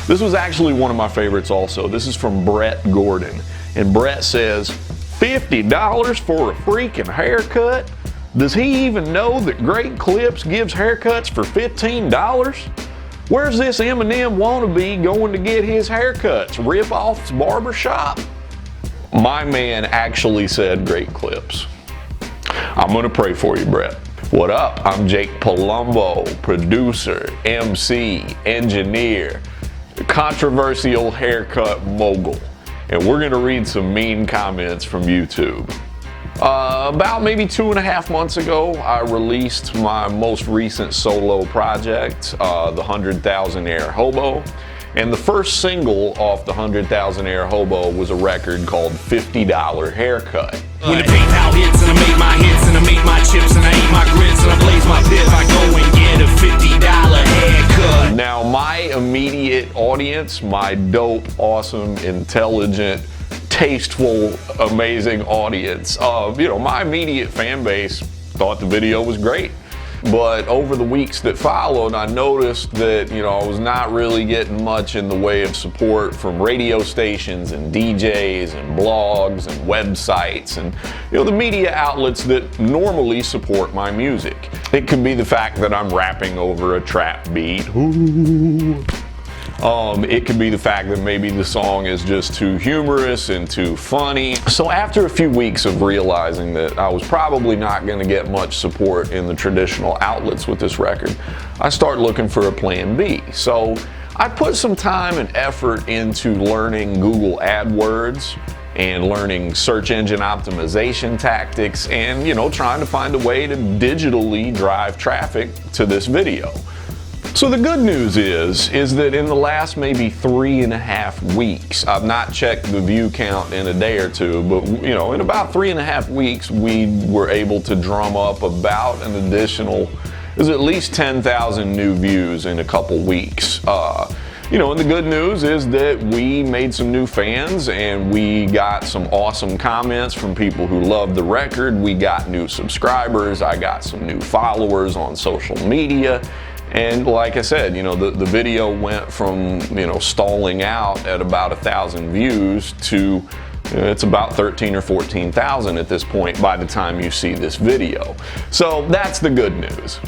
This was actually one of my favorites also. This is from Brett Gordon. And Brett says, $50 for a freaking haircut? Does he even know that Great Clips gives haircuts for $15? Where's this Eminem wannabe going to get his haircuts? Rip-Off's barbershop? My man actually said Great Clips. I'm gonna pray for you, Brett. What up? I'm Jake Palumbo, producer, MC, engineer, controversial haircut mogul. And we're gonna read some mean comments from YouTube. About maybe 2.5 months ago, I released my most recent solo project, the 100,000 Air Hobo. And the first single off the 100,000 Air Hobo was a record called $50 Haircut. When the PayPal hits and I make my hits and I make my chips and I eat my grits and I blaze my dip, I go and get a $50 haircut. Now my immediate audience, my dope, awesome, intelligent, tasteful, amazing audience, my immediate fan base thought the video was great. But over the weeks that followed, I noticed that, I was not really getting much in the way of support from radio stations and DJs and blogs and websites and, the media outlets that normally support my music. It could be the fact that I'm rapping over a trap beat. Ooh. It could be the fact that maybe the song is just too humorous and too funny. So after a few weeks of realizing that I was probably not going to get much support in the traditional outlets with this record, I started looking for a plan B. So I put some time and effort into learning Google AdWords and learning search engine optimization tactics and, trying to find a way to digitally drive traffic to this video. So the good news is that in the last maybe 3.5 weeks, I've not checked the view count in a day or two, but in about 3.5 weeks, we were able to drum up about an additional, there's at least 10,000 new views in a couple weeks. And the good news is that we made some new fans and we got some awesome comments from people who love the record. We got new subscribers. I got some new followers on social media. And like I said, the video went from, stalling out at about 1,000 views to it's about 13 or 14,000 at this point by the time you see this video. So that's the good news.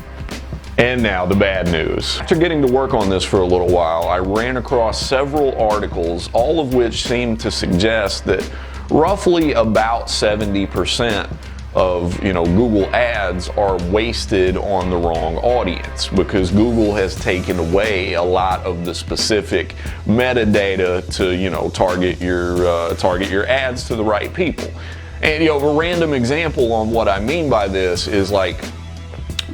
And now the bad news. After getting to work on this for a little while, I ran across several articles, all of which seemed to suggest that roughly about 70% of Google ads are wasted on the wrong audience because Google has taken away a lot of the specific metadata to target your ads to the right people. And a random example on what I mean by this is like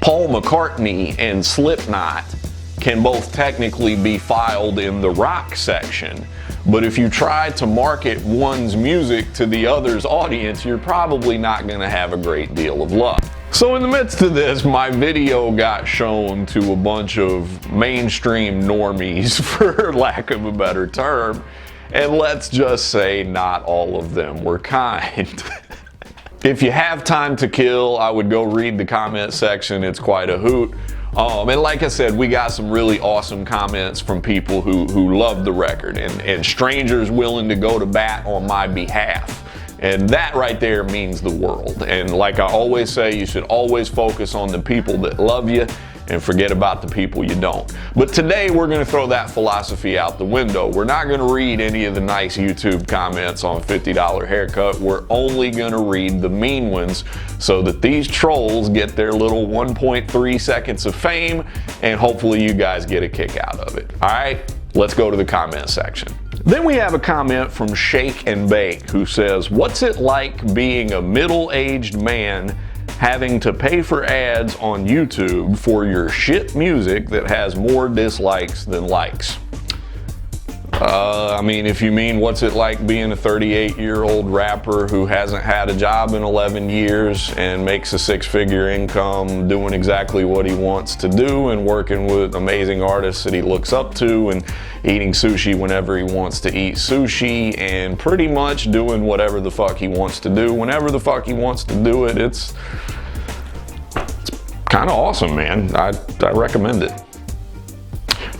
Paul McCartney and Slipknot can both technically be filed in the rock section. But if you try to market one's music to the other's audience, you're probably not going to have a great deal of luck. So in the midst of this, my video got shown to a bunch of mainstream normies, for lack of a better term, and let's just say not all of them were kind. If you have time to kill, I would go read the comment section. It's quite a hoot. And like I said, we got some really awesome comments from people who love the record and strangers willing to go to bat on my behalf. And that right there means the world. And like I always say, you should always focus on the people that love you and forget about the people you don't. But today we're going to throw that philosophy out the window. We're not going to read any of the nice YouTube comments on $50 haircut. We're only going to read the mean ones so that these trolls get their little 1.3 seconds of fame and hopefully you guys get a kick out of it. All right, let's go to the comment section. Then we have a comment from Shake and Bake who says, "What's it like being a middle-aged man having to pay for ads on YouTube for your shit music that has more dislikes than likes?" If you mean what's it like being a 38-year-old rapper who hasn't had a job in 11 years and makes a 6-figure income doing exactly what he wants to do and working with amazing artists that he looks up to and eating sushi whenever he wants to eat sushi and pretty much doing whatever the fuck he wants to do whenever the fuck he wants to do it, it's kind of awesome, man. I recommend it.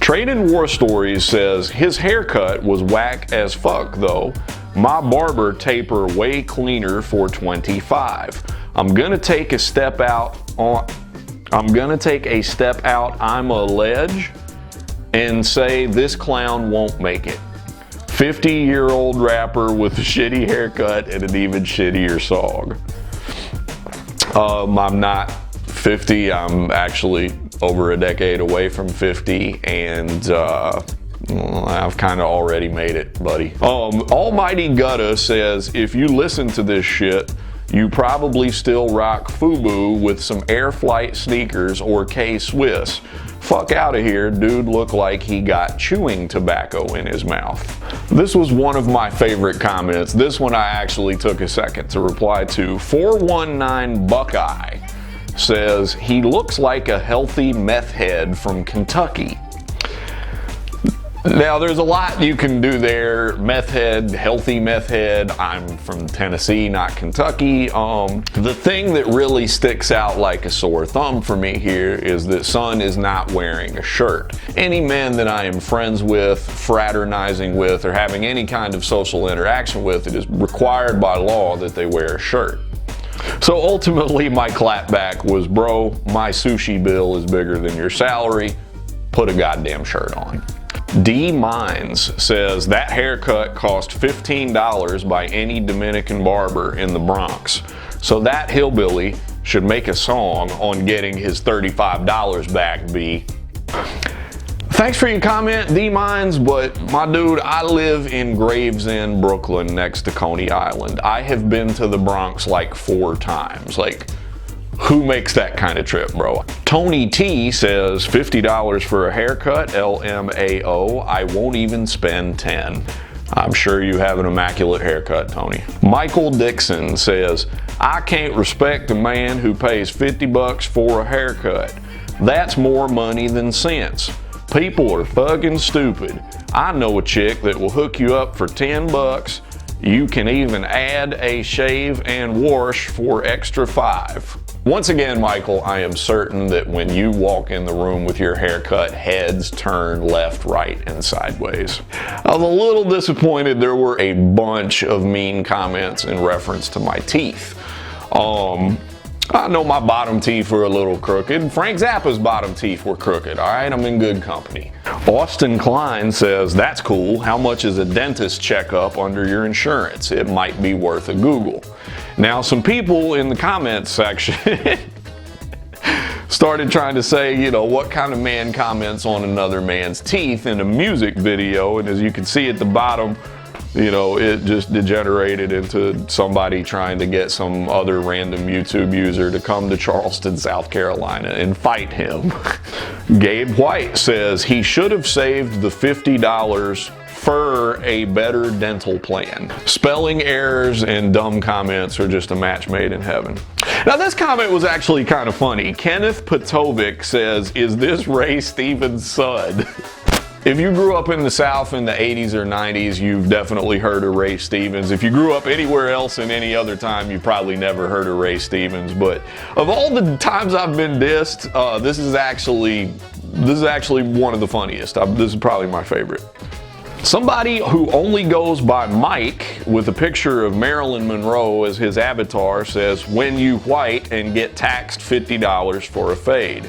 Trading War Stories says his haircut was whack as fuck though. My barber taper way cleaner for 25. I'm gonna take a step out. I'm a ledge and say this clown won't make it. 50-year-old rapper with a shitty haircut and an even shittier song. I'm not 50. I'm actually over a decade away from 50, and I've kind of already made it, buddy. Almighty Gutta says, if you listen to this shit, you probably still rock FUBU with some Air Flight sneakers or K-Swiss. Fuck out of here, dude looked like he got chewing tobacco in his mouth. This was one of my favorite comments. This one I actually took a second to reply to. 419 Buckeye says, he looks like a healthy meth head from Kentucky. Now, there's a lot you can do there. Meth head, healthy meth head. I'm from Tennessee, not Kentucky. The thing that really sticks out like a sore thumb for me here is that son is not wearing a shirt. Any men that I am friends with, fraternizing with, or having any kind of social interaction with, it is required by law that they wear a shirt. So ultimately, my clapback was, bro, my sushi bill is bigger than your salary. Put a goddamn shirt on. D Mines says that haircut cost $15 by any Dominican barber in the Bronx. So that hillbilly should make a song on getting his $35 back, B. Thanks for your comment, D Mines, but my dude, I live in Gravesend, Brooklyn, next to Coney Island. I have been to the Bronx like 4 times. Like, who makes that kind of trip, bro? Tony T says $50 for a haircut, LMAO. I won't even spend 10. I'm sure you have an immaculate haircut, Tony. Michael Dixon says, I can't respect a man who pays $50 for a haircut. That's more money than sense. People are fucking stupid. I know a chick that will hook you up for 10 bucks. You can even add a shave and wash for extra 5. Once again, Michael, I am certain that when you walk in the room with your haircut, heads turn left, right, and sideways. I was a little disappointed there were a bunch of mean comments in reference to my teeth. I know my bottom teeth were a little crooked. Frank Zappa's bottom teeth were crooked, all right? I'm in good company. Austin Klein says, that's cool. How much is a dentist checkup under your insurance? It might be worth a Google. Now, some people in the comments section started trying to say, you know, what kind of man comments on another man's teeth in a music video? And as you can see at the bottom, you know, it just degenerated into somebody trying to get some other random YouTube user to come to Charleston, South Carolina and fight him. Gabe White says he should have saved the $50 for a better dental plan. Spelling errors and dumb comments are just a match made in heaven. Now, this comment was actually kind of funny. Kenneth Patovic says, is this Ray Stevens' son? If you grew up in the South in the 80s or 90s, you've definitely heard of Ray Stevens. If you grew up anywhere else in any other time, you probably never heard of Ray Stevens. But of all the times I've been dissed, this is actually one of the funniest. This is probably my favorite. Somebody who only goes by Mike with a picture of Marilyn Monroe as his avatar says, when you white and get taxed $50 for a fade.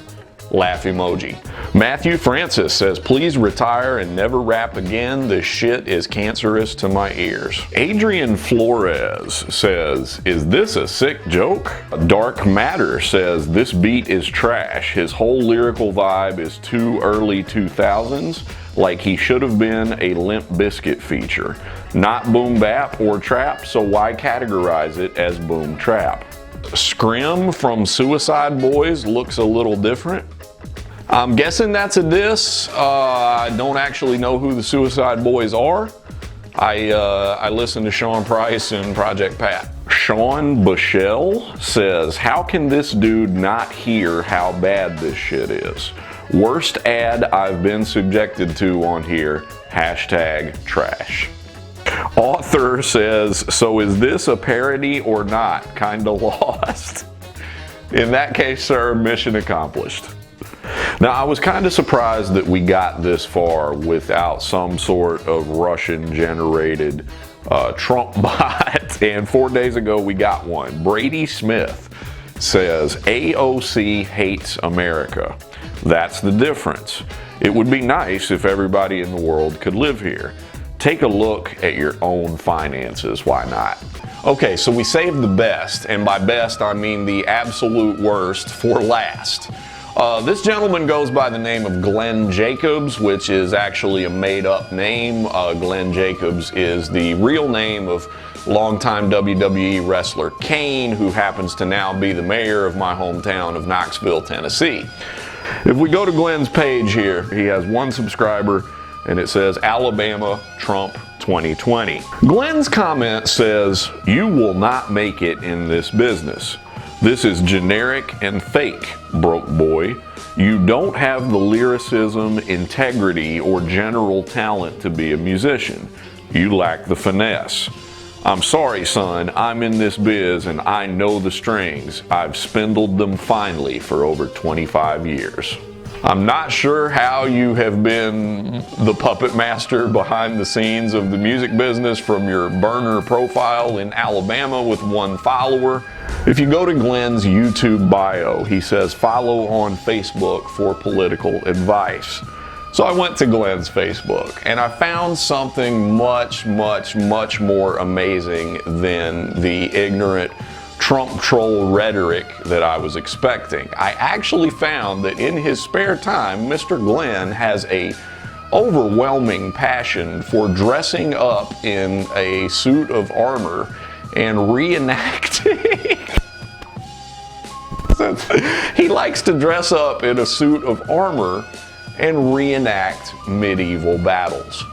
Laugh emoji. Matthew Francis says, please retire and never rap again. This shit is cancerous to my ears. Adrian Flores says, is this a sick joke? Dark Matter says, this beat is trash. His whole lyrical vibe is too early 2000s, like he should have been a Limp Bizkit feature. Not boom bap or trap, so why categorize it as boom trap? Scrim from Suicide Boys looks a little different. I'm guessing that's a diss. I don't actually know who the Suicide Boys are. I listen to Sean Price and Project Pat. Sean Bushell says, how can this dude not hear how bad this shit is? Worst ad I've been subjected to on here, hashtag trash. Author says, so is this a parody or not? Kinda lost. In that case, sir, mission accomplished. Now, I was kind of surprised that we got this far without some sort of Russian-generated Trump bot, and 4 days ago we got one. Brady Smith says, AOC hates America. That's the difference. It would be nice if everybody in the world could live here. Take a look at your own finances, why not? Okay, so we saved the best, and by best I mean the absolute worst, for last. This gentleman goes by the name of Glenn Jacobs, which is actually a made-up name. Glenn Jacobs is the real name of longtime WWE wrestler Kane, who happens to now be the mayor of my hometown of Knoxville, Tennessee. If we go to Glenn's page here, he has one subscriber, and it says Alabama Trump 2020. Glenn's comment says, "You will not make it in this business. This is generic and fake, broke boy. You don't have the lyricism, integrity, or general talent to be a musician. You lack the finesse. I'm sorry, son, I'm in this biz and I know the strings. I've spindled them finely for over 25 years. I'm not sure how you have been the puppet master behind the scenes of the music business from your burner profile in Alabama with 1 follower. If you go to Glenn's YouTube bio, he says follow on Facebook for political advice. So I went to Glenn's Facebook and I found something much more amazing than the ignorant Trump troll rhetoric that I was expecting. I actually found that in his spare time, Mr. Glenn has a overwhelming passion for dressing up in a suit of armor and reenacting. He likes to dress up in a suit of armor and reenact medieval battles.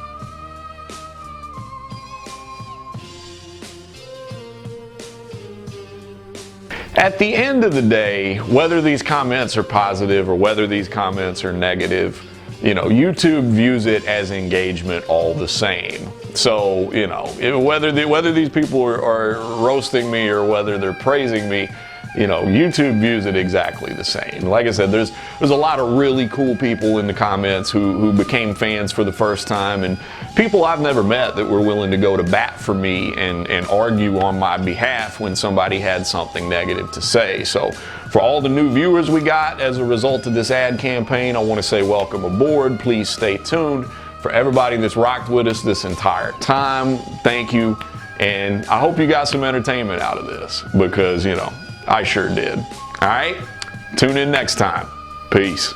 At the end of the day, whether these comments are positive or whether these comments are negative, you know, YouTube views it as engagement all the same. So, you know, whether these people are roasting me or whether they're praising me, you know, YouTube views it exactly the same. Like I said, there's a lot of really cool people in the comments who became fans for the first time, and people I've never met that were willing to go to bat for me and argue on my behalf when somebody had something negative to say. So for all the new viewers we got as a result of this ad campaign, I want to say welcome aboard. Please stay tuned. For everybody that's rocked with us this entire time, thank you. And I hope you got some entertainment out of this, because, you know, I sure did. All right, tune in next time. Peace.